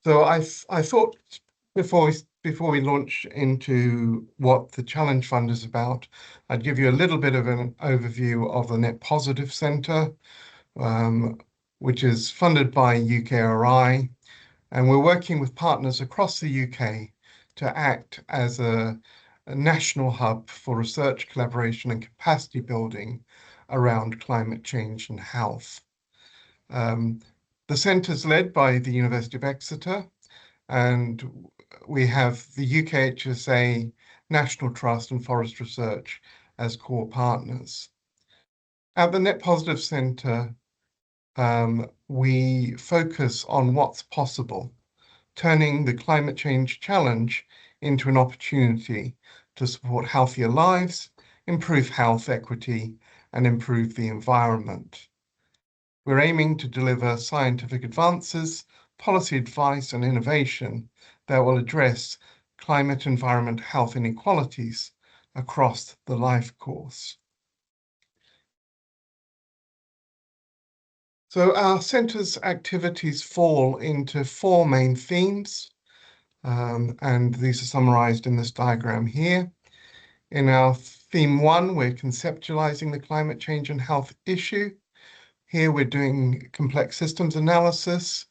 So I thought before we launch into what the Challenge Fund is about, I'd give you a little bit of an overview of the Net Positive Centre, um, which is funded by UKRI, and we're working with partners across the UK to act as a national hub for research, collaboration, and capacity building around climate change and health. Um, the centre is led by the University of Exeter, and we have the UKHSA, National Trust, and Forest Research as core partners. At the Net Positive Centre, we focus on what's possible, turning the climate change challenge into an opportunity to support healthier lives, improve health equity, and improve the environment. We're aiming to deliver scientific advances, policy advice, and innovation that will address climate, environment, health inequalities across the life course. So our centre's activities fall into four main themes, and these are summarized in this diagram here. In our theme one, we're conceptualizing the climate change and health issue. Here we're doing complex systems analysis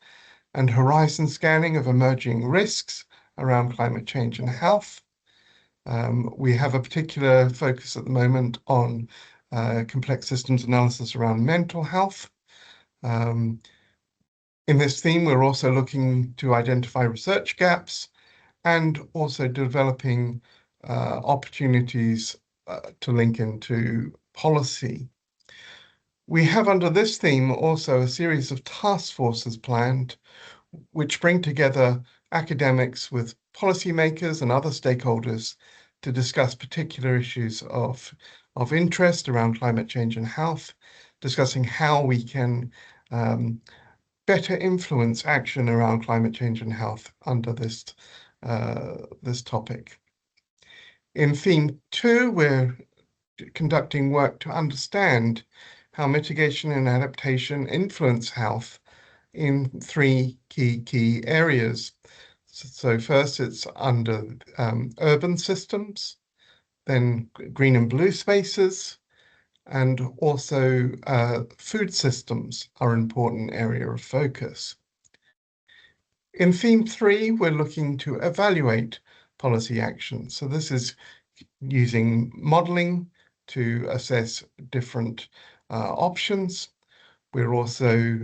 and horizon scanning of emerging risks around climate change and health. We have a particular focus at the moment on complex systems analysis around mental health. In this theme, we're also looking to identify research gaps and also developing opportunities to link into policy. We have under this theme also a series of task forces planned, which bring together academics with policymakers and other stakeholders to discuss particular issues of interest around climate change and health, discussing how we can better influence action around climate change and health under this topic. In theme two, we're conducting work to understand how mitigation and adaptation influence health in three key areas. So first, it's under urban systems, then green and blue spaces, and also food systems are an important area of focus. In theme three, we're looking to evaluate policy action. So this is using modeling to assess different options. We're also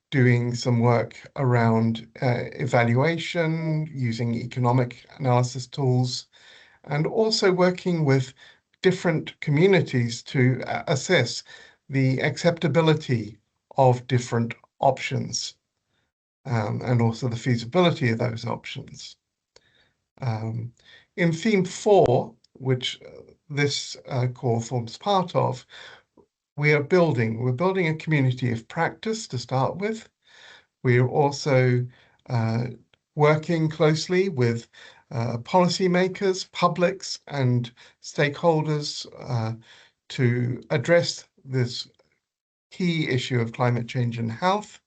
doing some work around evaluation, using economic analysis tools, and also working with different communities to assess the acceptability of different options, and also the feasibility of those options. In theme four, which this call forms part of, we're building a community of practice to start with. We're also working closely with policymakers, publics, and stakeholders to address this key issue of climate change and health.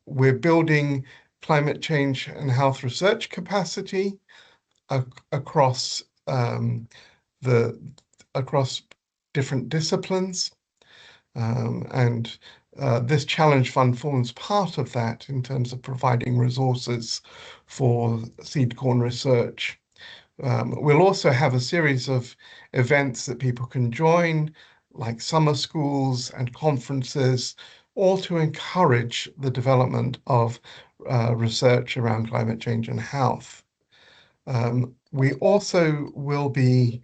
We're building climate change and health research capacity across across different disciplines, and this Challenge Fund forms part of that in terms of providing resources for seed corn research. We'll also have a series of events that people can join, like summer schools and conferences, all to encourage the development of research around climate change and health. We also will be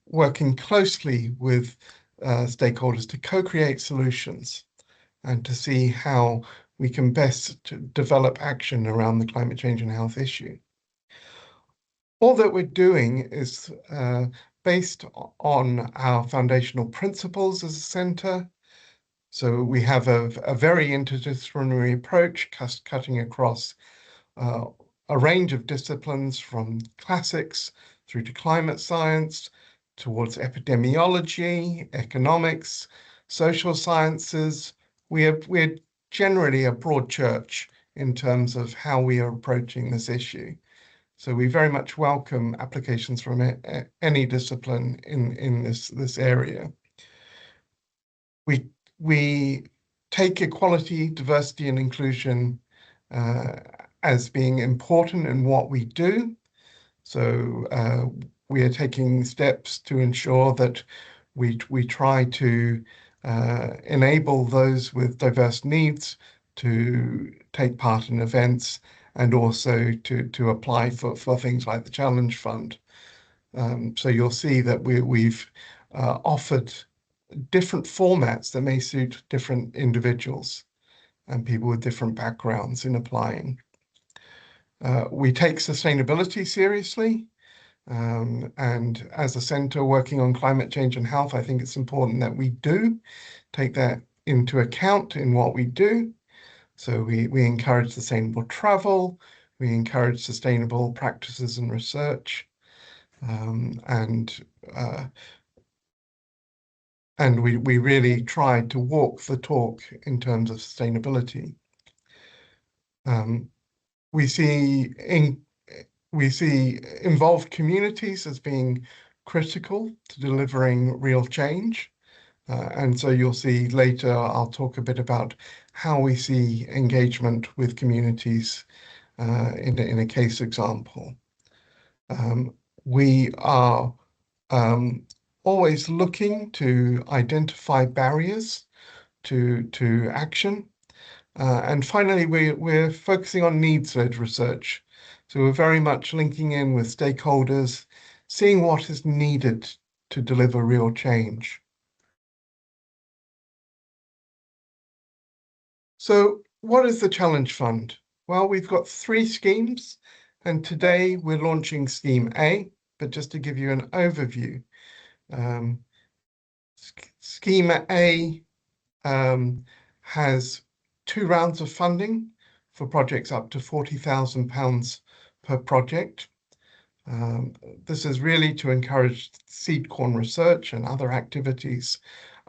working closely with stakeholders to co-create solutions and to see how we can best develop action around the climate change and health issue. All that we're doing is based on our foundational principles as a centre. So we have a very interdisciplinary approach, cutting across a range of disciplines, from classics through to climate science, towards epidemiology, economics, social sciences. We're generally a broad church in terms of how we are approaching this issue. So we very much welcome applications from any discipline in this area. We take equality, diversity, and inclusion as being important in what we do. So we are taking steps to ensure that we try to enable those with diverse needs to take part in events and also to apply for things like the Challenge Fund. So you'll see that we've offered different formats that may suit different individuals and people with different backgrounds in applying. We take sustainability seriously. And as a centre working on climate change and health, I think it's important that we do take that into account in what we do. So we encourage sustainable travel, we encourage sustainable practices and research, and we really try to walk the talk in terms of sustainability. We see involved communities as being critical to delivering real change. And so you'll see later, I'll talk a bit about how we see engagement with communities in a case example. We are always looking to identify barriers to action. And finally, we're focusing on needs-led research. So we're very much linking in with stakeholders, seeing what is needed to deliver real change. So what is the Challenge Fund? Well, we've got 3 schemes, and today we're launching Scheme A, but just to give you an overview, Scheme A has 2 rounds of funding for projects up to £40,000 per project. This is really to encourage seed corn research and other activities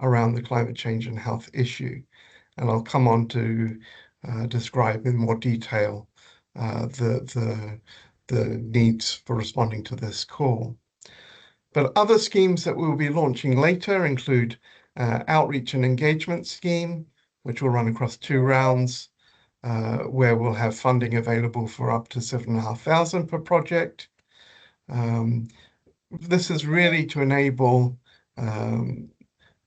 around the climate change and health issue. And I'll come on to describe in more detail the needs for responding to this call. But other schemes that we'll be launching later include Outreach and Engagement Scheme, which will run across 2 rounds, where we'll have funding available for up to £7,500 per project. This is really to enable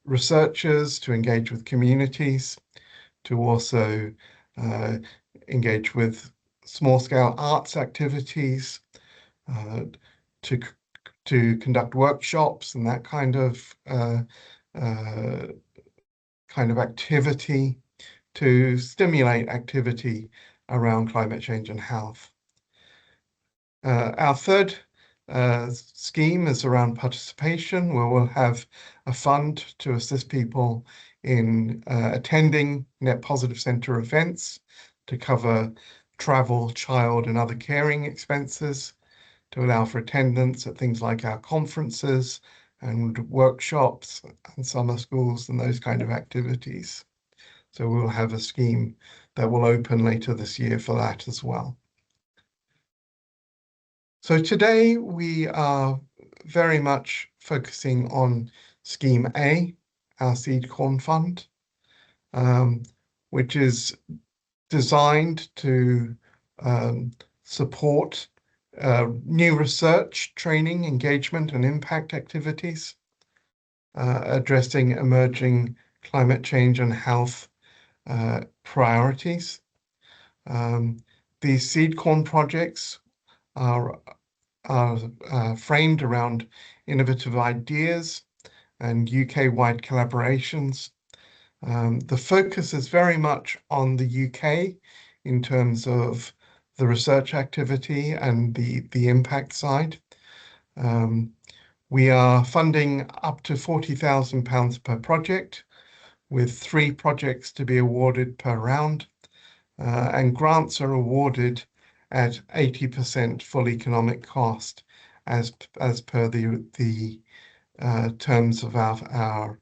researchers to engage with communities, to also engage with small-scale arts activities, to conduct workshops and that kind of activity, to stimulate activity around climate change and health. Our third scheme is around participation, where we'll have a fund to assist people in attending Net Positive Centre events, to cover travel, child and other caring expenses, to allow for attendance at things like our conferences and workshops and summer schools and those kind of activities. So we'll have a scheme that will open later this year for that as well. So today we are very much focusing on Scheme A, our Seed Corn Fund, which is designed to support new research, training, engagement, and impact activities, addressing emerging climate change and health priorities. These seed corn projects are framed around innovative ideas and UK-wide collaborations. The focus is very much on the UK in terms of the research activity and the impact side. We are funding up to £40,000 per project, with 3 projects to be awarded per round, and grants are awarded at 80% full economic cost as per the terms of our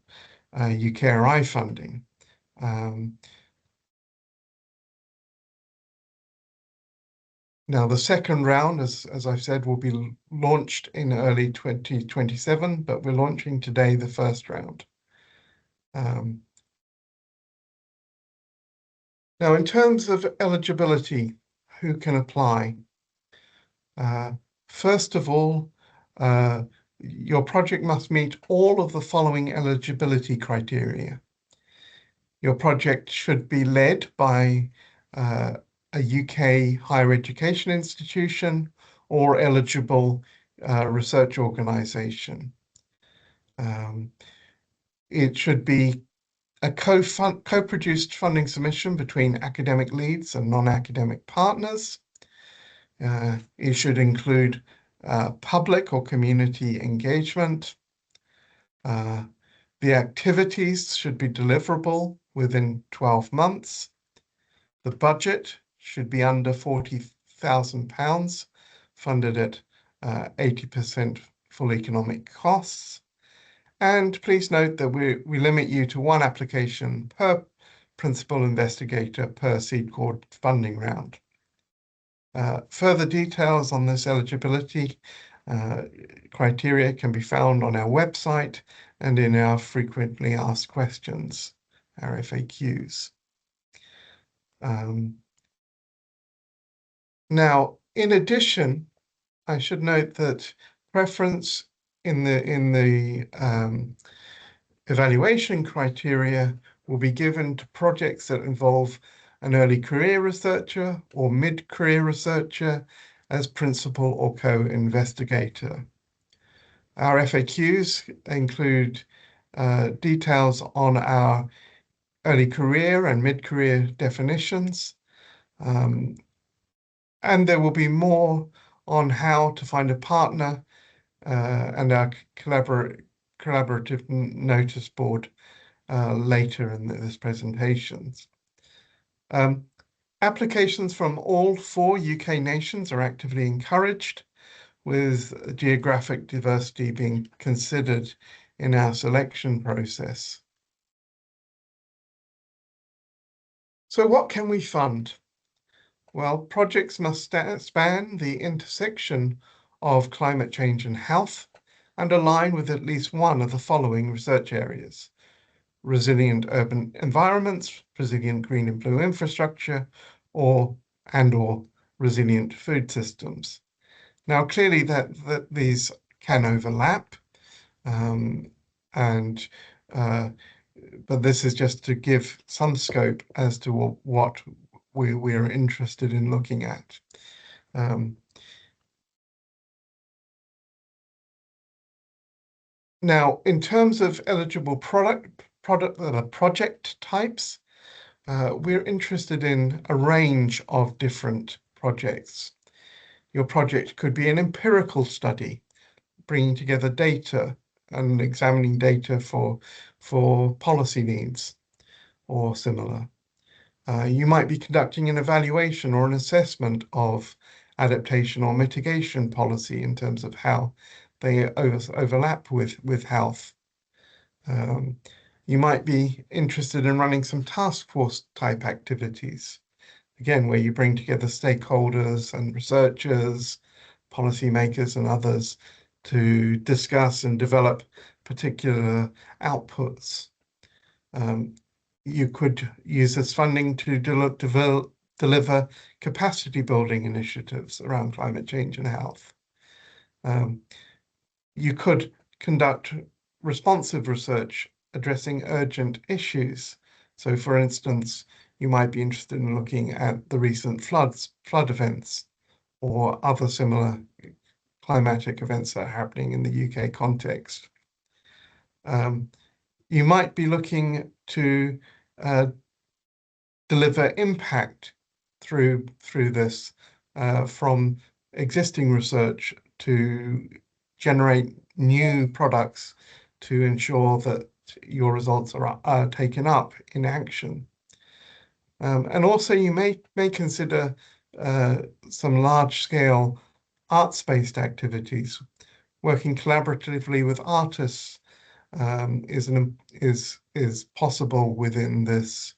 UKRI funding. Now, the second round, as I've said, will be launched in early 2027, but we're launching today the first round. Now, in terms of eligibility, who can apply? First of all, your project must meet all of the following eligibility criteria. Your project should be led by a UK higher education institution or eligible research organisation. It should be a co-produced funding submission between academic leads and non-academic partners. It should include public or community engagement. The activities should be deliverable within 12 months. The budget should be under £40,000, funded at 80% full economic costs. And please note that we limit you to one application per principal investigator per seed cord funding round. Further details on this eligibility criteria can be found on our website and in our frequently asked questions, our FAQs. Now, in addition, I should note that preference in the evaluation criteria will be given to projects that involve an early career researcher or mid-career researcher as principal or co-investigator. Our FAQs include details on our early career and mid-career definitions, and there will be more on how to find a partner and our collaborative notice board later in this presentation. Applications from all 4 UK nations are actively encouraged, with geographic diversity being considered in our selection process. So what can we fund? Well, projects must span the intersection of climate change and health and align with at least one of the following research areas: resilient urban environments, resilient green and blue infrastructure, or resilient food systems. Now, clearly that these can overlap, but this is just to give some scope as to what we're interested in looking at. Now, in terms of eligible project types, we're interested in a range of different projects. Your project could be an empirical study, bringing together data and examining data for policy needs or similar. You might be conducting an evaluation or an assessment of adaptation or mitigation policy in terms of how they overlap with health. You might be interested in running some task force type activities, again, where you bring together stakeholders and researchers, policymakers and others to discuss and develop particular outputs. You could use this funding to deliver capacity building initiatives around climate change and health. You could conduct responsive research addressing urgent issues. So, for instance, you might be interested in looking at the recent flood events or other similar climatic events that are happening in the UK context. You might be looking to deliver impact through this from existing research to generate new products to ensure that your results are taken up in action. And also you may consider some large-scale arts-based activities. Working collaboratively with artists is possible within this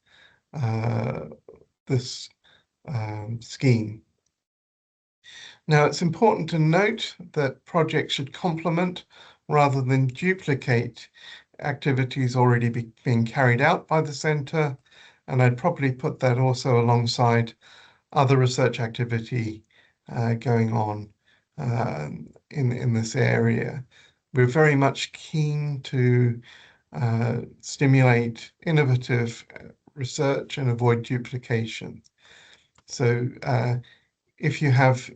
scheme. Now, it's important to note that projects should complement rather than duplicate activities already being carried out by the centre, and I'd probably put that also alongside other research activity going on in this area. We're very much keen to stimulate innovative research and avoid duplication. So if you have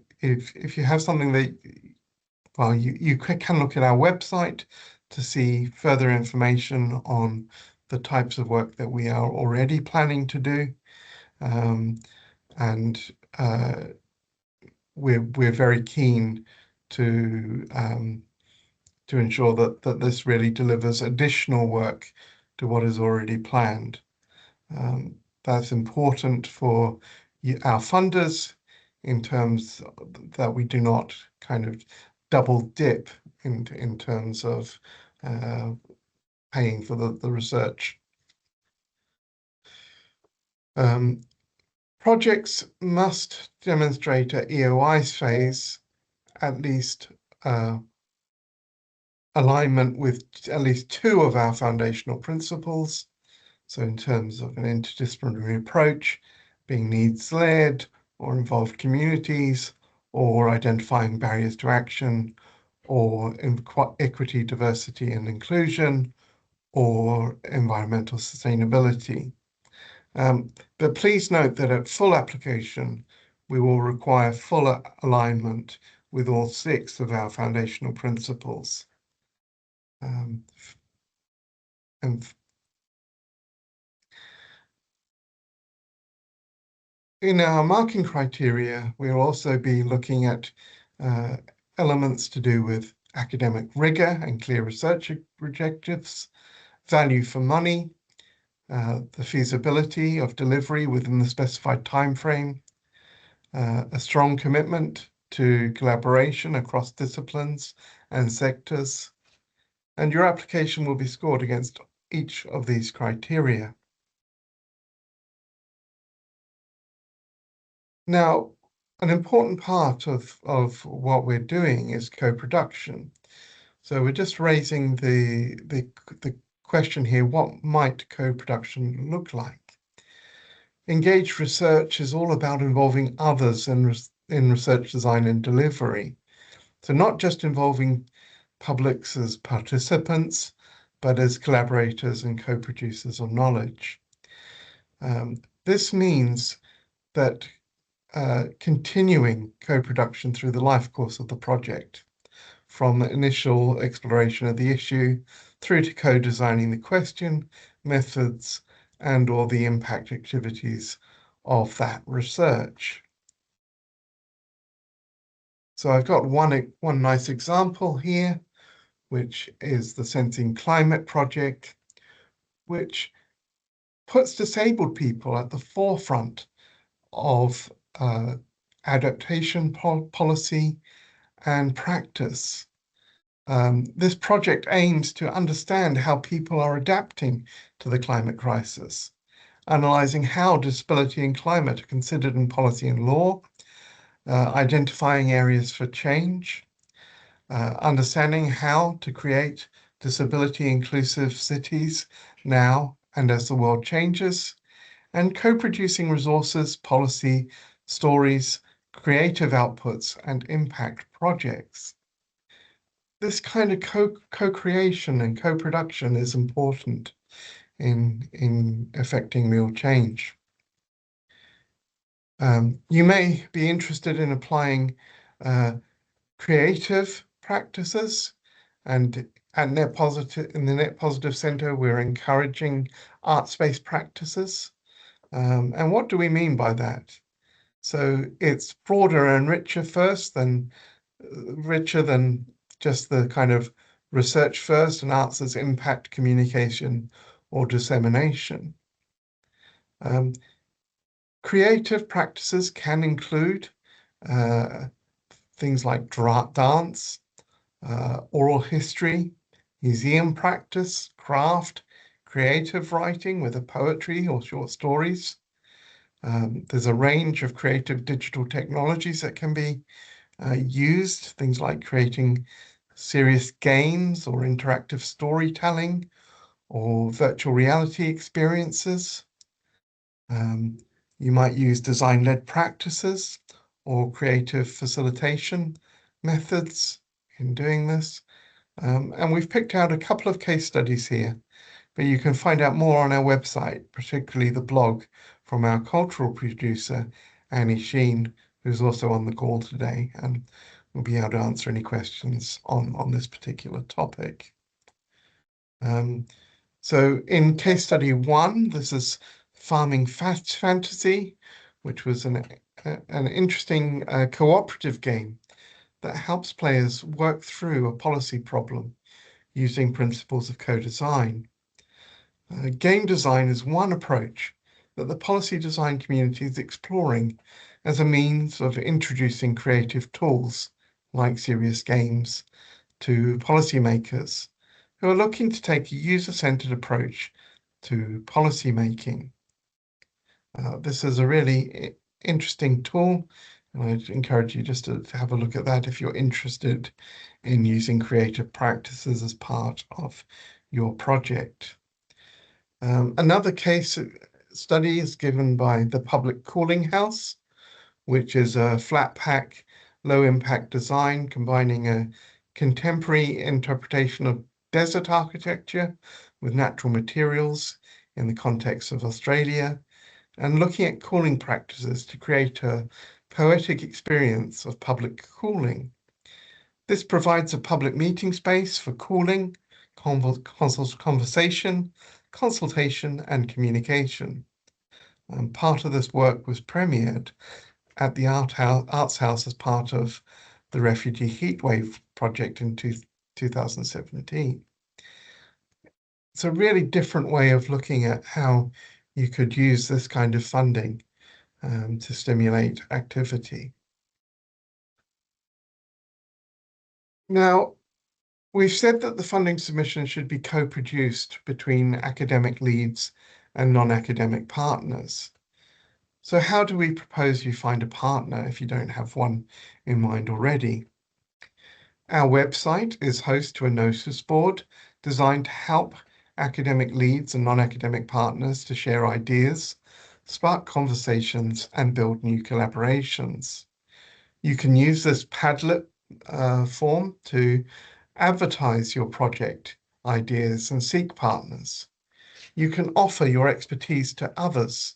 something that, well, you can look at our website to see further information on the types of work that we are already planning to do. And we're very keen to ensure that this really delivers additional work to what is already planned. That's important for our funders in terms that we do not kind of double dip in terms of paying for the research. Projects must demonstrate at EOI phase at least alignment with at least 2 of our foundational principles. So in terms of an interdisciplinary approach, being needs-led or involved communities, or identifying barriers to action, or equity, diversity and inclusion, or environmental sustainability. But please note that at full application, we will require full alignment with all 6 of our foundational principles. And in our marking criteria, we'll also be looking at elements to do with academic rigor and clear research objectives, value for money, the feasibility of delivery within the specified timeframe, a strong commitment to collaboration across disciplines and sectors, and your application will be scored against each of these criteria. Now, an important part of what we're doing is co-production. So we're just raising the question here, what might co-production look like? Engaged research is all about involving others in research design and delivery. So not just involving publics as participants, but as collaborators and co-producers of knowledge. This means that continuing co-production through the life course of the project, from the initial exploration of the issue through to co-designing the question, methods, and or the impact activities of that research. So I've got one nice example here, which is the Sensing Climate project, which puts disabled people at the forefront of adaptation policy and practice. This project aims to understand how people are adapting to the climate crisis, analysing how disability and climate are considered in policy and law, identifying areas for change, understanding how to create disability-inclusive cities now and as the world changes, and co-producing resources, policy, stories, creative outputs, and impact projects. This kind of co-creation and co-production is important in affecting real change. You may be interested in applying creative practices, and at Net Positive, in the Net Positive Centre, we're encouraging arts-based practices. And what do we mean by that? So it's broader and richer than just the kind of research first and arts as impact, communication, or dissemination. Creative practices can include things like dance, oral history, museum practice, craft, creative writing with a poetry or short stories, There's a range of creative digital technologies that can be used, things like creating serious games or interactive storytelling or virtual reality experiences. You might use design-led practices or creative facilitation methods in doing this. And we've picked out a couple of case studies here, but you can find out more on our website, particularly the blog from our cultural producer, Annie Sheen, who's also on the call today, and will be able to answer any questions on this particular topic. So in case study 1, this is Farming Fantasy, which was an interesting cooperative game that helps players work through a policy problem using principles of co-design. Game design is one approach that the policy design community is exploring as a means of introducing creative tools like serious games to policymakers who are looking to take a user-centered approach to policy making. This is a really interesting tool, and I'd encourage you just to have a look at that if you're interested in using creative practices as part of your project. Another case study is given by the Public Cooling House, which is a flat pack, low impact design combining a contemporary interpretation of desert architecture with natural materials in the context of Australia, and looking at cooling practices to create a poetic experience of public cooling. This provides a public meeting space for cooling, conversation, consultation, and communication. Part of this work was premiered at the Arts House as part of the Refugee Heatwave project in 2017. It's a really different way of looking at how you could use this kind of funding to stimulate activity. Now, we've said that the funding submission should be co-produced between academic leads and non-academic partners. So how do we propose you find a partner if you don't have one in mind already? Our website is host to a notice board designed to help academic leads and non-academic partners to share ideas, spark conversations, and build new collaborations. You can use this Padlet form to advertise your project ideas and seek partners. You can offer your expertise to others.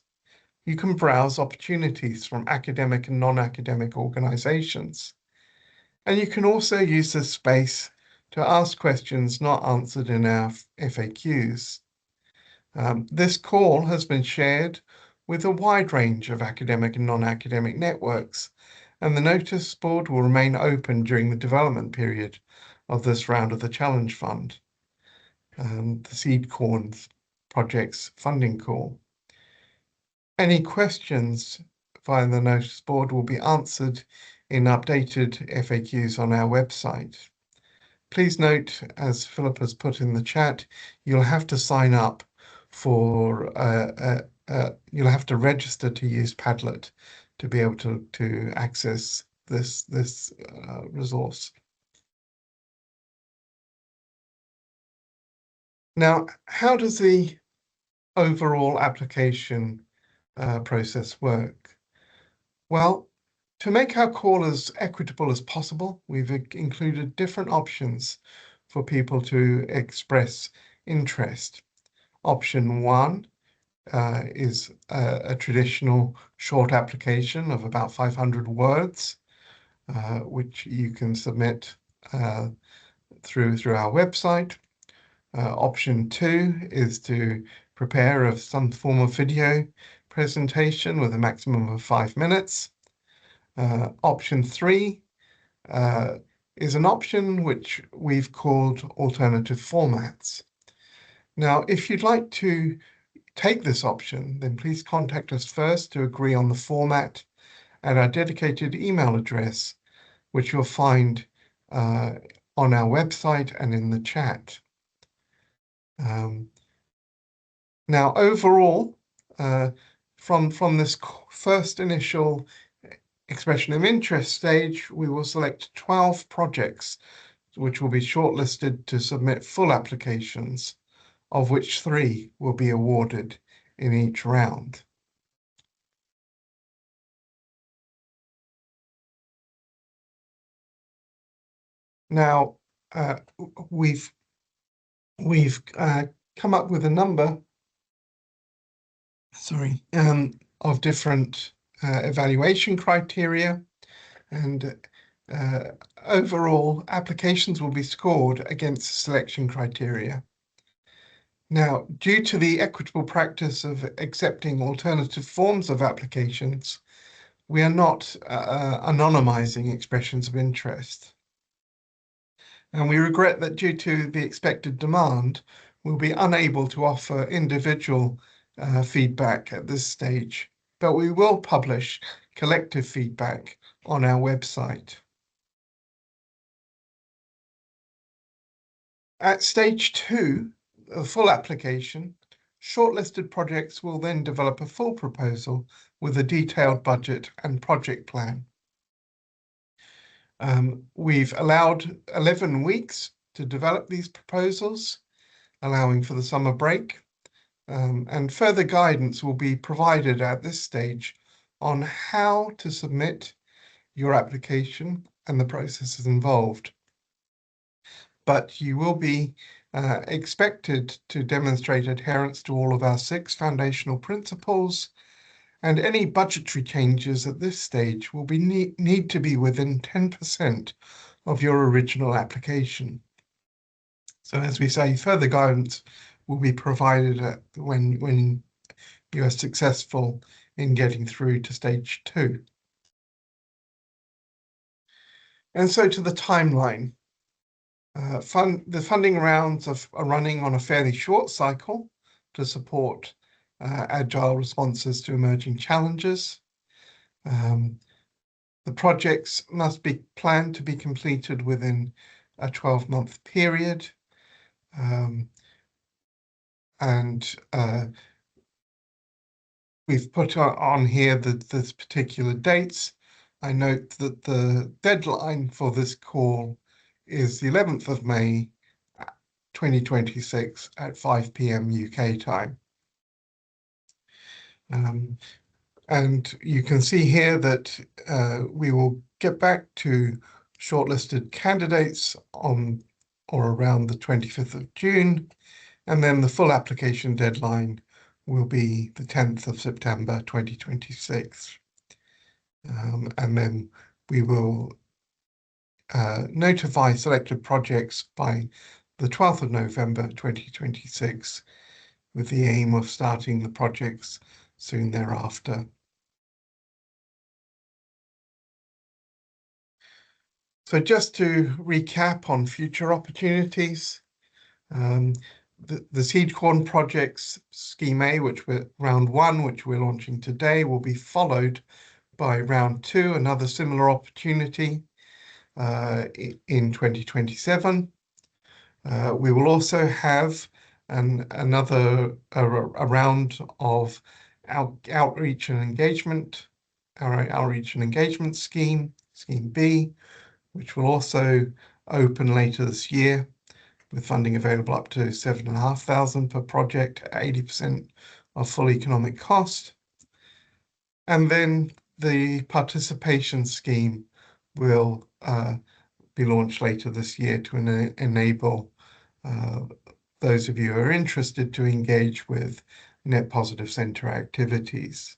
You can browse opportunities from academic and non-academic organizations. And you can also use this space to ask questions not answered in our FAQs. This call has been shared with a wide range of academic and non-academic networks, and the notice board will remain open during the development period of this round of the Challenge Fund, the Seed Corn project's funding call. Any questions via the notice board will be answered in updated FAQs on our website. Please note, as Philip has put in the chat, you'll have to sign up for, you'll have to register to use Padlet to be able to access this resource. Now, how does the overall application process work? Well, to make our call as equitable as possible, we've included different options for people to express interest. Option 1 is a traditional short application of about 500 words, which you can submit through our website. Option 2 is to prepare some form of video presentation with a maximum of 5 minutes. Option 3 is an option which we've called alternative formats. Now, if you'd like to take this option, then please contact us first to agree on the format at our dedicated email address, which you'll find on our website and in the chat. Now, overall, from this first initial expression of interest stage, we will select 12 projects which will be shortlisted to submit full applications, of which 3 will be awarded in each round. Now, we've come up with a number, of different evaluation criteria, and overall applications will be scored against selection criteria. Now, due to the equitable practice of accepting alternative forms of applications, we are not anonymizing expressions of interest. And we regret that due to the expected demand, we'll be unable to offer individual feedback at this stage, but we will publish collective feedback on our website. At stage 2, the full application, shortlisted projects will then develop a full proposal with a detailed budget and project plan. We've allowed 11 weeks to develop these proposals, allowing for the summer break, and further guidance will be provided at this stage on how to submit your application and the processes involved. But you will be expected to demonstrate adherence to all of our 6 foundational principles, and any budgetary changes at this stage will be need to be within 10% of your original application. So as we say, further guidance will be provided when you are successful in getting through to stage 2. And so to the timeline. The funding rounds are running on a fairly short cycle to support agile responses to emerging challenges. The projects must be planned to be completed within a 12-month period. We've put on here the particular dates. I note that the deadline for this call is the 11th of May, 2026 at 5 p.m. UK time. And you can see here that we will get back to shortlisted candidates on or around the 25th of June, and then the full application deadline will be the 10th of September 2026. And then we will notify selected projects by the 12th of November 2026, with the aim of starting the projects soon thereafter. So just to recap on future opportunities, the Seed Corn Projects Scheme A, round 1, which we're launching today, will be followed by round 2, another similar opportunity in 2027. We will also have another round of outreach and engagement, our outreach and engagement scheme, Scheme B, which will also open later this year, with funding available up to £7,500 per project at 80% of full economic cost. And then the participation scheme will be launched later this year to enable those of you who are interested to engage with Net Positive Centre activities.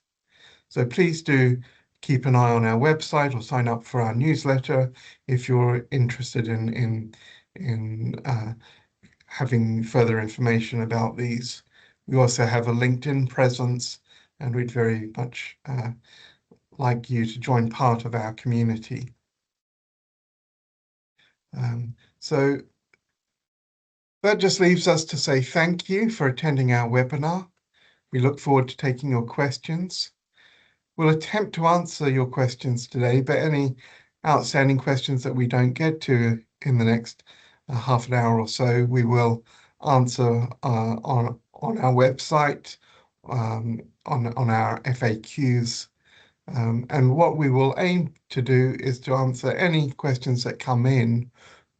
So please do keep an eye on our website or sign up for our newsletter if you're interested in having further information about these. We also have a LinkedIn presence, and we'd very much like you to join part of our community. So that just leaves us to say thank you for attending our webinar. We look forward to taking your questions. We'll attempt to answer your questions today, but any outstanding questions that we don't get to in the next half an hour or so, we will answer on our website on our FAQs. And what we will aim to do is to answer any questions that come in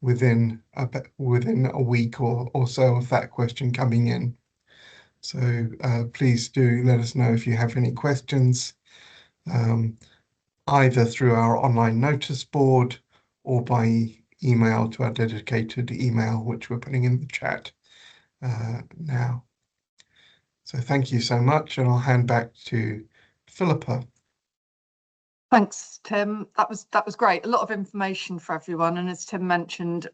within a week or so of that question coming in. So please do let us know if you have any questions, either through our online notice board or by email to our dedicated email, which we're putting in the chat now. So thank you so much, and I'll hand back to Philippa. Thanks, Tim. That was great. A lot of information for everyone, and as Tim mentioned,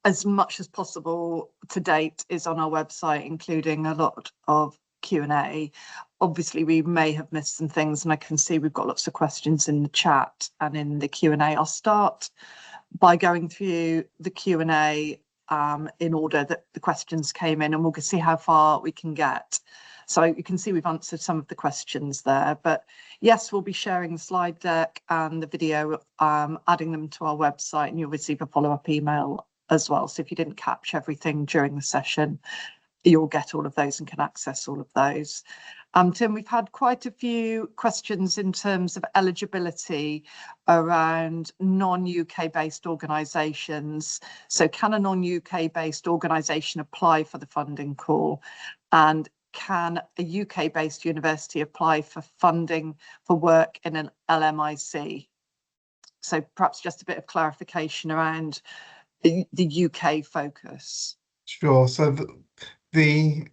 as much as possible to date is on our website, including a lot of Q&A. Obviously, we may have missed some things, and I can see we've got lots of questions in the chat and in the Q&A. I'll start by going through the Q&A in order that the questions came in, and we'll see how far we can get. So you can see we've answered some of the questions there, but yes, we'll be sharing the slide deck and the video, adding them to our website, and you'll receive a follow-up email as well. So if you didn't catch everything during the session, you'll get all of those and can access all of those. Tim, we've had quite a few questions in terms of eligibility around non-UK based organisations. So can a non-UK based organisation apply for the funding call? And can a UK based university apply for funding for work in an LMIC? So perhaps just a bit of clarification around the UK focus. Sure. So the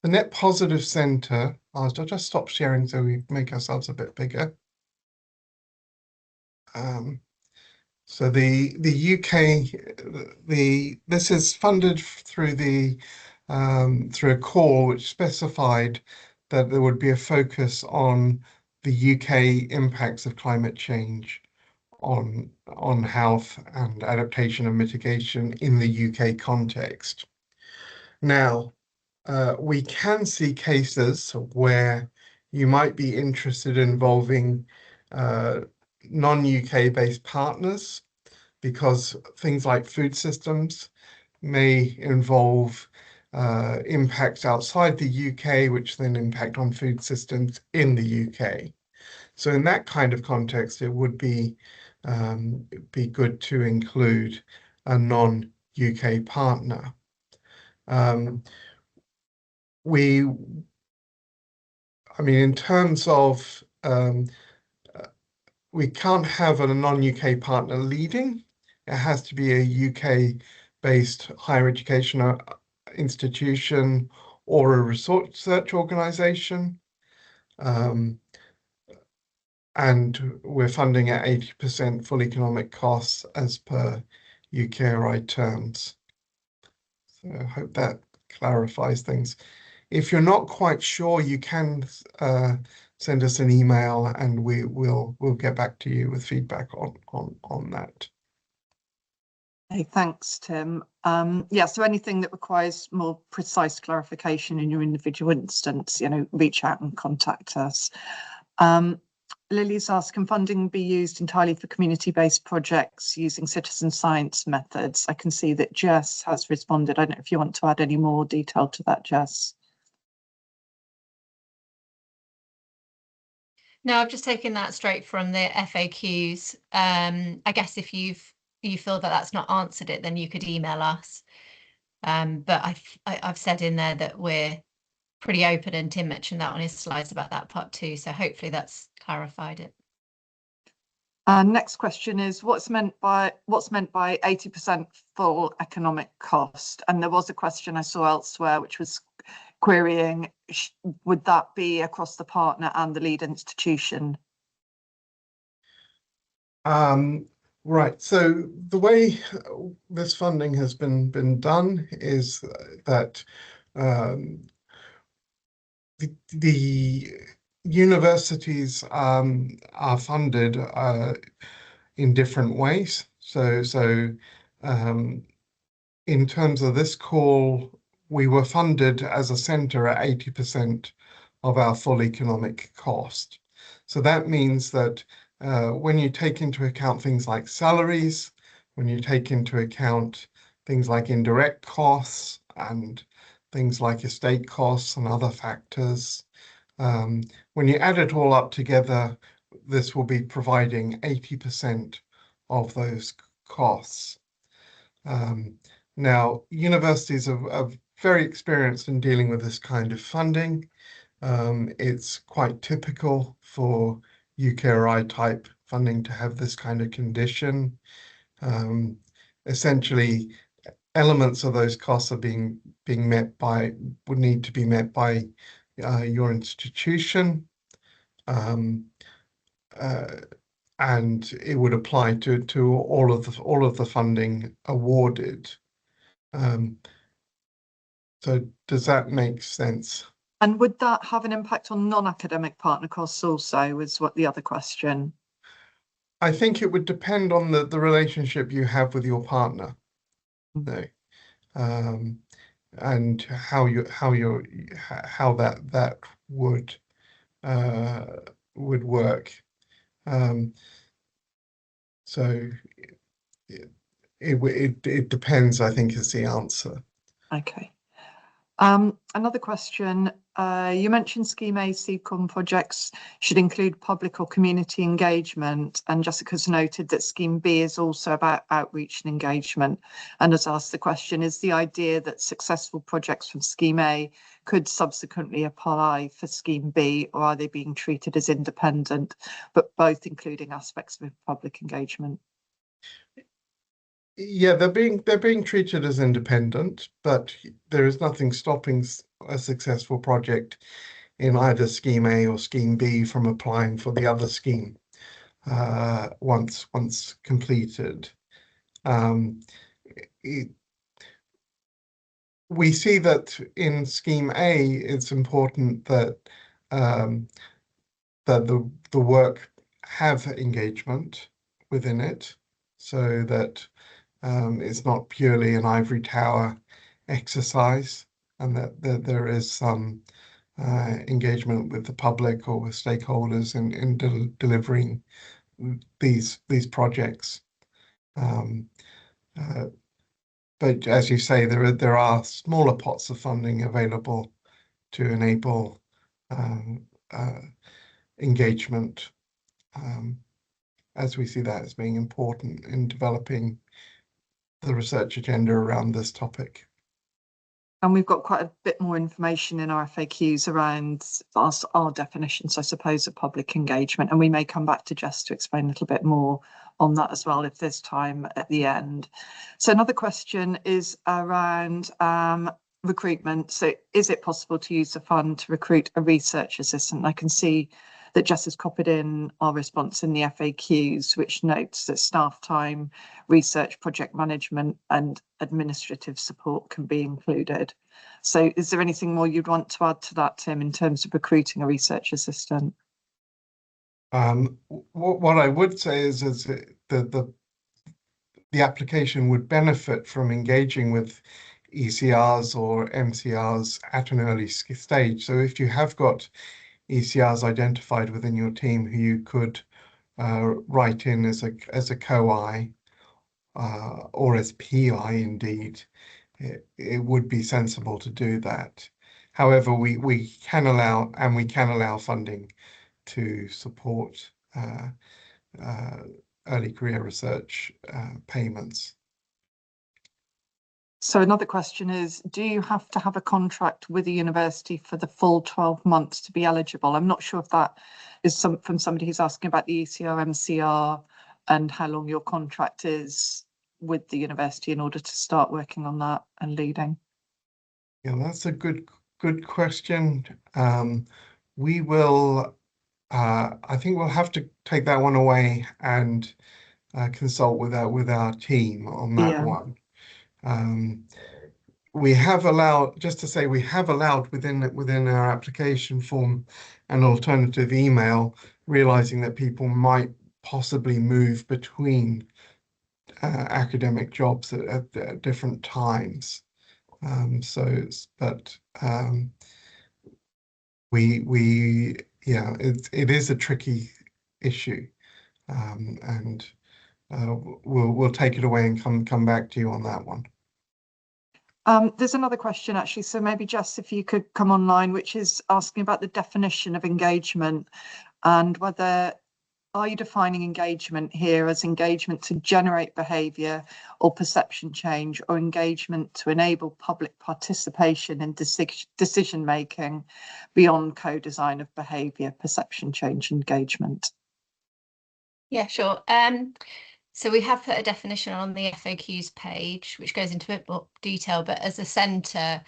Net Positive Centre, I'll just stop sharing so we make ourselves a bit bigger. So the UK, this is funded through through a call which specified that there would be a focus on the UK impacts of climate change on health and adaptation and mitigation in the UK context. Now, we can see cases where you might be interested in involving non-UK based partners, because things like food systems may involve impacts outside the UK, which then impact on food systems in the UK. So in that kind of context, it would be good to include a non-UK partner. I mean, in terms of, we can't have a non-UK partner leading. It has to be a UK-based higher education institution or a research organisation. And we're funding at 80% full economic costs as per UKRI terms. So I hope that clarifies things. If you're not quite sure, you can send us an email, and we'll get back to you with feedback on that. Hey, thanks, Tim. Yeah, so anything that requires more precise clarification in your individual instance, reach out and contact us. Lily's asked, can funding be used entirely for community-based projects using citizen science methods? I can see that Jess has responded. I don't know if you want to add any more detail to that, Jess. No, I've just taken that straight from the FAQs. I guess if you feel that that's not answered it, then you could email us. But I've said in there that we're pretty open, and Tim mentioned that on his slides about that part too. So hopefully that's clarified it. Next question is, what's meant by 80% full economic cost? And there was a question I saw elsewhere which was querying, would that be across the partner and the lead institution? Right. So the way this funding has been done is that the universities are funded in different ways. So in terms of this call, we were funded as a centre at 80% of our full economic cost. So that means that when you take into account things like salaries, when you take into account things like indirect costs and things like estate costs and other factors. When you add it all up together, this will be providing 80% of those costs. Now, universities are very experienced in dealing with this kind of funding. It's quite typical for UKRI type funding to have this kind of condition. Essentially, elements of those costs are would need to be met by your institution, and it would apply to all of the funding awarded. So does that make sense? And would that have an impact on non-academic partner costs also, is what the other question? I think it would depend on the relationship you have with your partner, though, and how that would work. So it depends, I think, is the answer. Okay. Another question, you mentioned Scheme A CCOM projects should include public or community engagement, and Jessica's noted that Scheme B is also about outreach and engagement, and has asked the question, is the idea that successful projects from Scheme A could subsequently apply for Scheme B, or are they being treated as independent, but both including aspects of public engagement? Yeah, they're being treated as independent, but there is nothing stopping a successful project in either Scheme A or Scheme B from applying for the other scheme once completed. We see that in Scheme A, it's important that that the work have engagement within it, so that it's not purely an ivory tower exercise, and that there is some engagement with the public or with stakeholders in delivering these projects. But as you say, there are smaller pots of funding available to enable engagement, as we see that as being important in developing the research agenda around this topic. And we've got quite a bit more information in our FAQs around our definitions, I suppose, of public engagement. And we may come back to Jess to explain a little bit more on that as well, if there's time at the end. So another question is around recruitment. So is it possible to use the fund to recruit a research assistant? I can see that Jess has copied in our response in the FAQs, which notes that staff time, research, project management and administrative support can be included. So is there anything more you'd want to add to that, Tim, in terms of recruiting a research assistant? What I would say is the application would benefit from engaging with ECRs or MCRs at an early stage. So if you have got ECRs identified within your team who you could write in as a co-I or as PI, indeed, it would be sensible to do that. However, we can allow funding to support early career research payments. So another question is, do you have to have a contract with a university for the full 12 months to be eligible? I'm not sure if that is from somebody who's asking about the ECR, MCR and how long your contract is with the university in order to start working on that and leading. Yeah, that's a good question. We will, I think we'll have to take that one away and consult with our team on that one. We have allowed, just to say, we have allowed within our application form an alternative email, realizing that people might possibly move between academic jobs at different times. It is a tricky issue, and we'll take it away and come back to you on that one. There's another question actually, so maybe Jess, if you could come online, which is asking about the definition of engagement and whether are you defining engagement here as engagement to generate behaviour or perception change, or engagement to enable public participation in decision making beyond co-design of behaviour, perception change, engagement? Yeah, sure. So we have put a definition on the FAQs page, which goes into a bit more detail, but as a centre,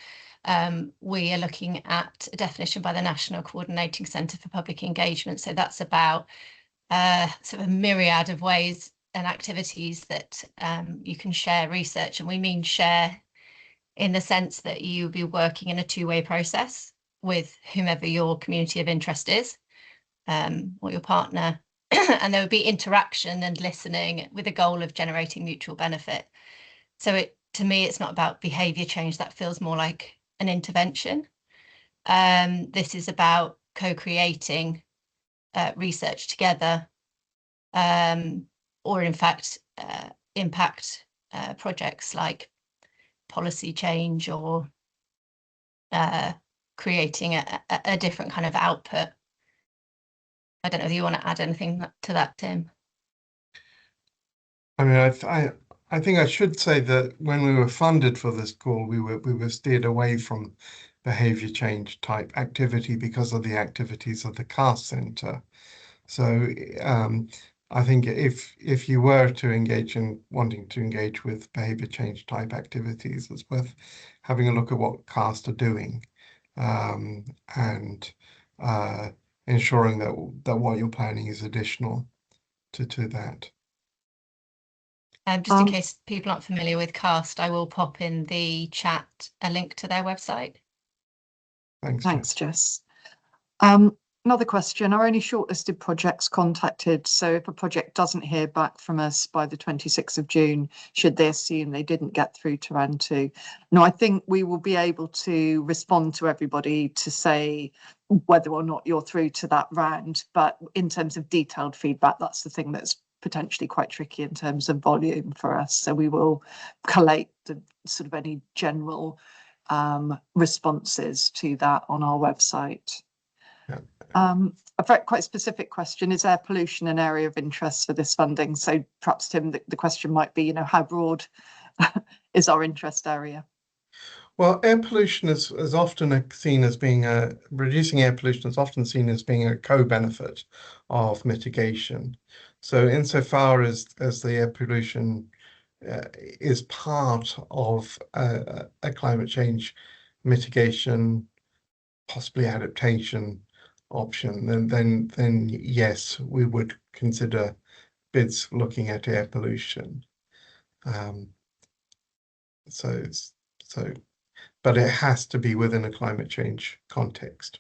we are looking at a definition by the National Coordinating Centre for Public Engagement. So that's about sort of a myriad of ways and activities that you can share research. And we mean share in the sense that you'll be working in a two-way process with whomever your community of interest is, or your partner. And there would be interaction and listening with a goal of generating mutual benefit. So to me, it's not about behaviour change. That feels more like an intervention. This is about co-creating research together, or in fact, impact projects like policy change or creating a different kind of output. I don't know if you want to add anything to that, Tim. I mean, I think I should say that when we were funded for this call, we were steered away from behaviour change type activity because of the activities of the CAST Centre. So I think if you were to engage in wanting to engage with behaviour change type activities, it's worth having a look at what CAST are doing, and ensuring that what you're planning is additional to that. Just in case people aren't familiar with CAST, I will pop in the chat a link to their website. Thanks, Jess. Another question, are any shortlisted projects contacted? So if a project doesn't hear back from us by the 26th of June, should they assume they didn't get through to round 2? No, I think we will be able to respond to everybody to say whether or not you're through to that round. But in terms of detailed feedback, that's the thing that's potentially quite tricky in terms of volume for us. So we will collate the sort of any general responses to that on our website. Yeah. A very quite specific question, is air pollution an area of interest for this funding? So perhaps, Tim, the question might be, how broad is our interest area? Well, air pollution is often seen as being reducing air pollution is often seen as being a co-benefit of mitigation. So insofar as the air pollution is part of a climate change mitigation, possibly adaptation option, then yes, we would consider bids looking at air pollution. But it has to be within a climate change context.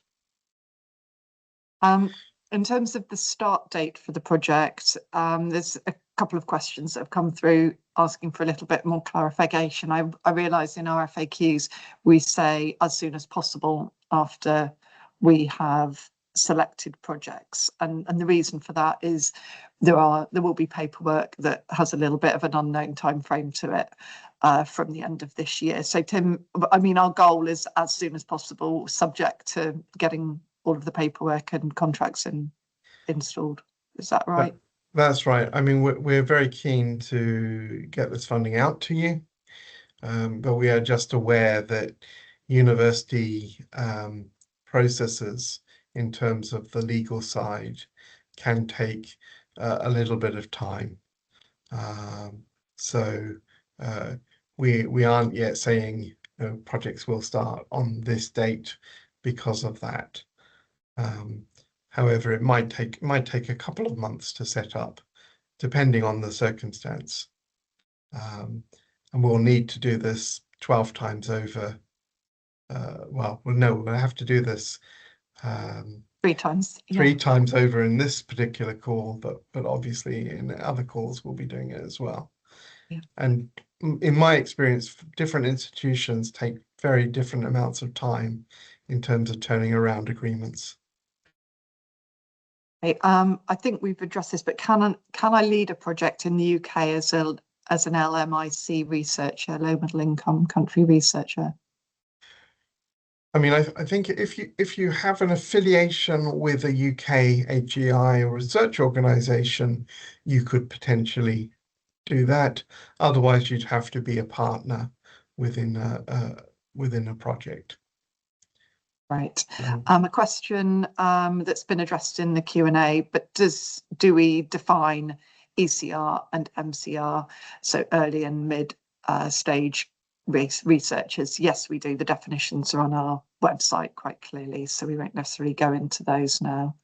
In terms of the start date for the project, there's a couple of questions that have come through asking for a little bit more clarification. I realise in our FAQs we say as soon as possible after we have selected projects, and the reason for that is there will be paperwork that has a little bit of an unknown time frame to it from the end of this year. So Tim, I mean, our goal is as soon as possible, subject to getting all of the paperwork and contracts installed. Is that right? That's right. I mean, we're very keen to get this funding out to you, but we are just aware that university processes in terms of the legal side can take a little bit of time. So we aren't yet saying projects will start on this date because of that. However, it might take a couple of months to set up, depending on the circumstance. And we'll need to do this 12 times over. We'll have to do this 3 times. Yeah. 3 times over in this particular call, but obviously in other calls we'll be doing it as well. Yeah. And in my experience, different institutions take very different amounts of time in terms of turning around agreements. I think we've addressed this, but can I lead a project in the UK as a as an LMIC researcher, low middle income country researcher? I mean, I think if you have an affiliation with a UK HEI or research organisation, you could potentially do that. Otherwise, you'd have to be a partner within a project. Right. A question that's been addressed in the Q&A, but do we define ECR and MCR, so early and mid stage researchers? Yes, we do. The definitions are on our website quite clearly, so we won't necessarily go into those now.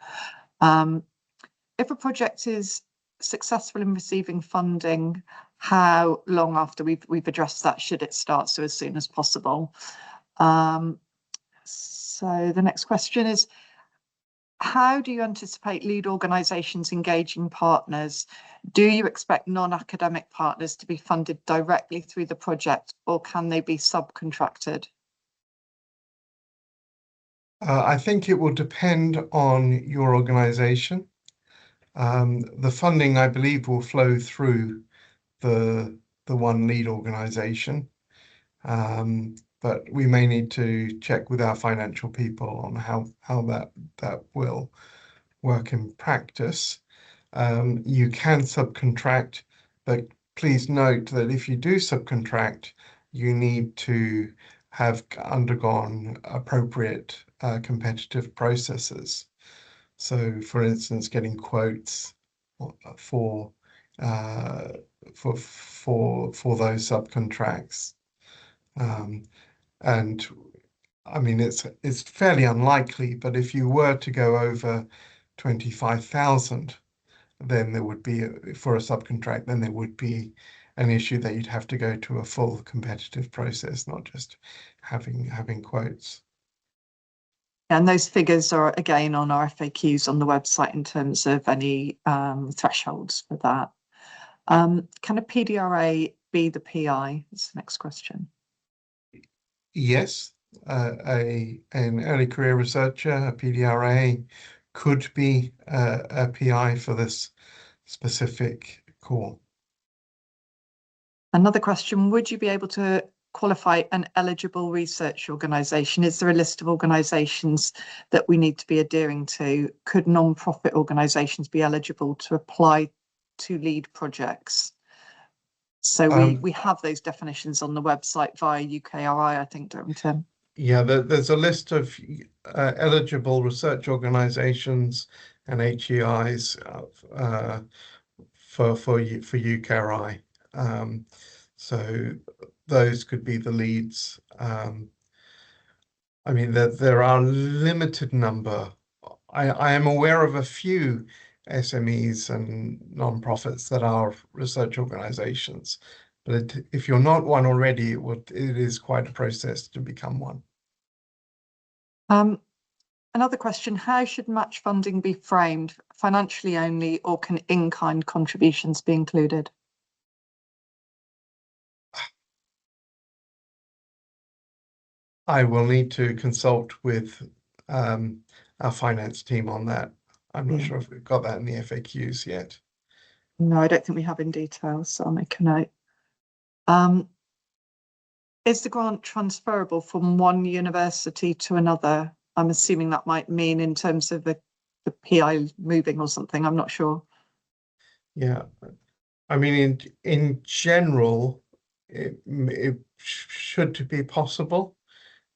If a project is successful in receiving funding, how long after we've addressed that should it start? So as soon as possible. So the next question is, how do you anticipate lead organisations engaging partners? Do you expect non-academic partners to be funded directly through the project, or can they be subcontracted? I think it will depend on your organisation. The funding, I believe, will flow through the one lead organisation. But we may need to check with our financial people on how that will work in practice. You can subcontract, but please note that if you do subcontract, you need to have undergone appropriate competitive processes. So, for instance, getting quotes for those subcontracts. And I mean, it's fairly unlikely, but if you were to go over 25,000, then there would be, for a subcontract, then there would be an issue that you'd have to go to a full competitive process, not just having quotes. And those figures are again on our FAQs on the website in terms of any thresholds for that. Can a PDRA be the PI? That's the next question. Yes, an early career researcher, a PDRA, could be a PI for this specific core. Another question, would you be able to qualify an eligible research organisation? Is there a list of organisations that we need to be adhering to? Could non-profit organisations be eligible to apply to lead projects? So we have those definitions on the website via UKRI, I think, don't we, Tim? Yeah, there's a list of eligible research organisations and HEIs for UKRI. So those could be the leads. I mean, there are a limited number. I am aware of a few SMEs and non-profits that are research organisations, but if you're not one already, it is quite a process to become one. Another question, how should match funding be framed? Financially only, or can in-kind contributions be included? I will need to consult with our finance team on that. I'm not sure if we've got that in the FAQs yet. No, I don't think we have in detail, so I'll make a note. Is the grant transferable from one university to another? I'm assuming that might mean in terms of the PI moving or something, I'm not sure. Yeah, I mean, in general, it should be possible,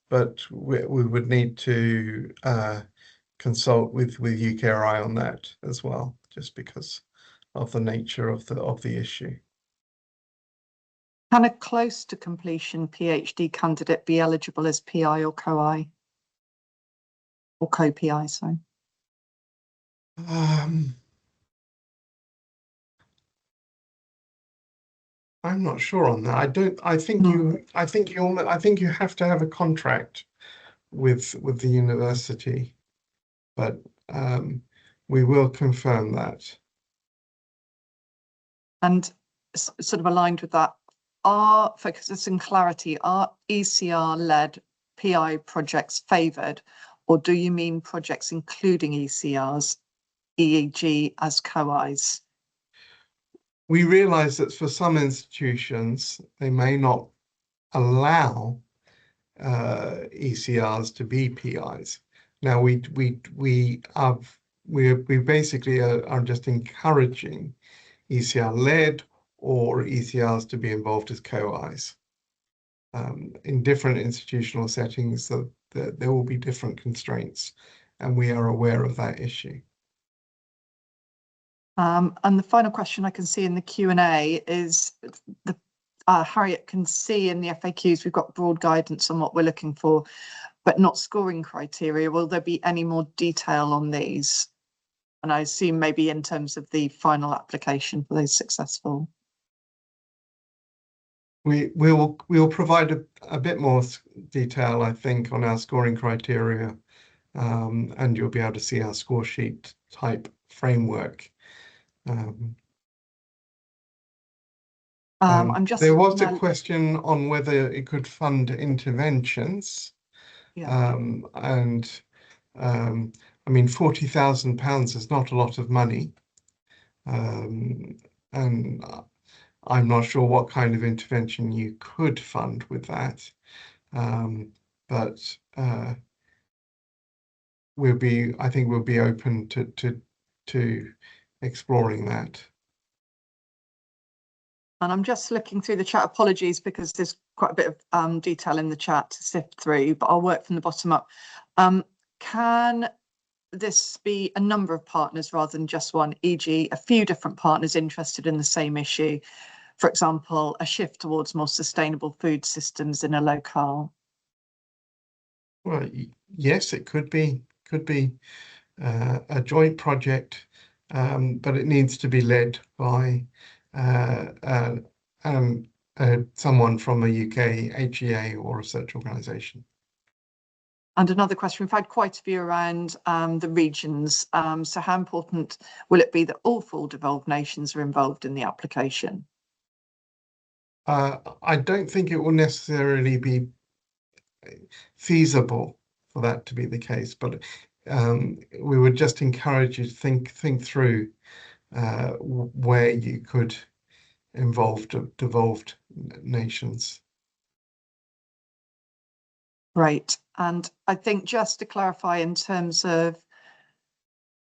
but we would need to consult with UKRI on that as well, just because of the nature of the issue. Can a close to completion PhD candidate be eligible as PI or co-I? Or co-PI, sorry. I'm not sure on that. I think you have to have a contract with the university, but we will confirm that. And sort of aligned with that, for focus and clarity, are ECR-led PI projects favoured, or do you mean projects including ECRs, EEG as co-Is? we realise that for some institutions, they may not allow ECRs to be PIs. Now we basically are just encouraging ECR-led or ECRs to be involved as co-Is. In different institutional settings, there will be different constraints, and we are aware of that issue. And the final question I can see in the Q&A is Harriet can see in the FAQs we've got broad guidance on what we're looking for, but not scoring criteria. Will there be any more detail on these? And I assume maybe in terms of the final application for those successful. We will provide a bit more detail, I think, on our scoring criteria, and you'll be able to see our score sheet type framework. There was a question on whether it could fund interventions. Yeah. I mean, £40,000 is not a lot of money, and I'm not sure what kind of intervention you could fund with that, but I think we'll be open to exploring that. And I'm just looking through the chat. Apologies, because there's quite a bit of detail in the chat to sift through, but I'll work from the bottom up. Can this be a number of partners rather than just one, e.g. a few different partners interested in the same issue? For example, a shift towards more sustainable food systems in a locale? Well, yes, it could be a joint project, but it needs to be led by someone from a UK HEA or research organisation. And another question, we've had quite a few around the regions. So how important will it be that all 4 devolved nations are involved in the application? I don't think it will necessarily be feasible for that to be the case, but we would just encourage you to think through where you could involve devolved nations. Right. And I think just to clarify, in terms of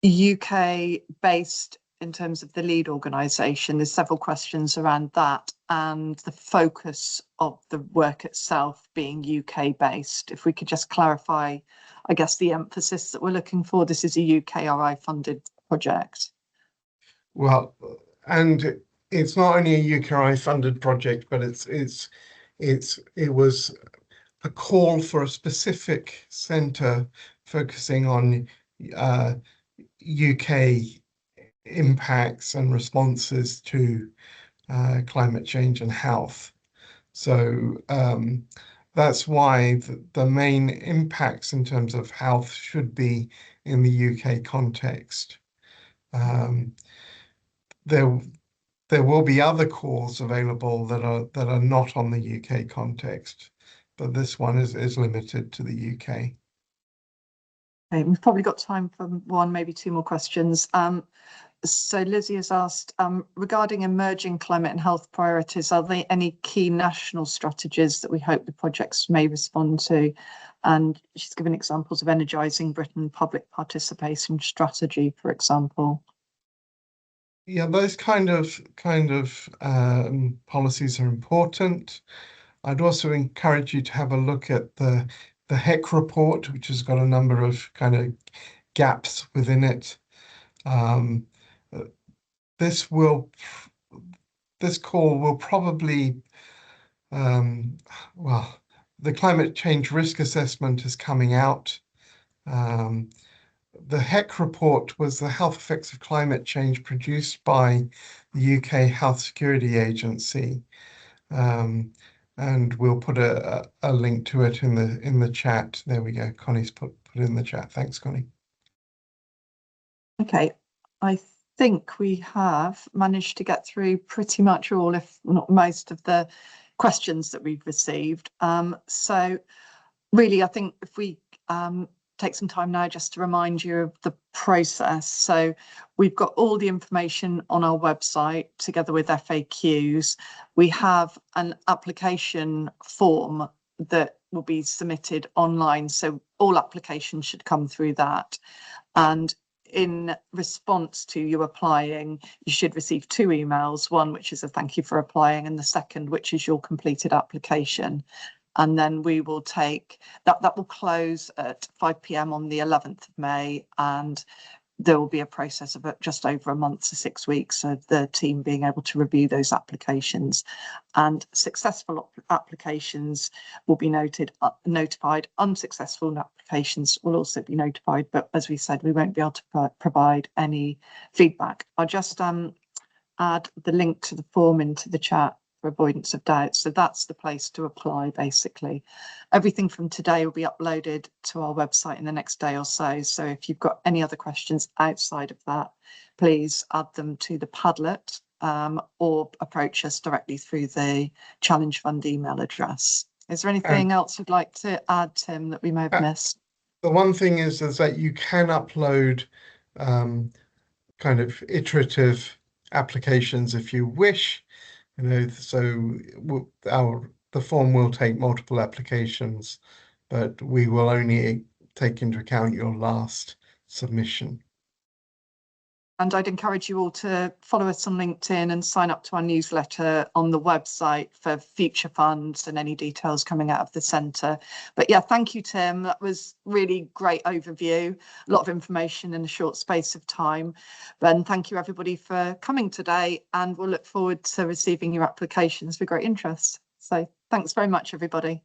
UK based, in terms of the lead organisation, there's several questions around that and the focus of the work itself being UK based. If we could just clarify, I guess, the emphasis that we're looking for. This is a UKRI funded project. Well, and it's not only a UKRI funded project, but it was a call for a specific centre focusing on UK impacts and responses to climate change and health. So that's why the main impacts in terms of health should be in the UK context. There will be other calls available that are not on the UK context, but this one is limited to the UK. Okay, we've probably got time for one, maybe 2 more questions. So Lizzie has asked, regarding emerging climate and health priorities, are there any key national strategies that we hope the projects may respond to? And she's given examples of Energising Britain public participation strategy, for example. Yeah, those kind of policies are important. I'd also encourage you to have a look at the HEC report, which has got a number of kind of gaps within it. This call will probably, well, the climate change risk assessment is coming out. The HEC report was the health effects of climate change produced by the UK Health Security Agency. And we'll put a link to it in the chat. There we go. Connie's put it in the chat. Thanks, Connie. Okay, I think we have managed to get through pretty much all, if not most, of the questions that we've received. So really, I think if we take some time now just to remind you of the process. So we've got all the information on our website together with FAQs. We have an application form that will be submitted online. So all applications should come through that. And in response to you applying, you should receive 2 emails, one which is a thank you for applying, and the second which is your completed application. And then we will take that will close at 5 p.m. on the 11th of May, and there will be a process of just over a month to 6 weeks of the team being able to review those applications, and successful applications will be notified. Unsuccessful applications will also be notified, but as we said, we won't be able to provide any feedback. I'll just add the link to the form into the chat for avoidance of doubt. So that's the place to apply, basically. Everything from today will be uploaded to our website in the next day or so. So if you've got any other questions outside of that, please add them to the Padlet or approach us directly through the Challenge Fund email address. Is there anything else you'd like to add, Tim, that we may have missed? The one thing is that you can upload kind of iterative applications if you wish. You know, so the form will take multiple applications, but we will only take into account your last submission. And I'd encourage you all to follow us on LinkedIn and sign up to our newsletter on the website for future funds and any details coming out of the centre. But yeah, thank you, Tim. That was really great overview, a lot of information in a short space of time. And thank you everybody for coming today, and we'll look forward to receiving your applications with great interest. So thanks very much, everybody.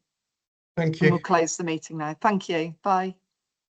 Thank And you. we'll close the meeting now. Thank you. Bye.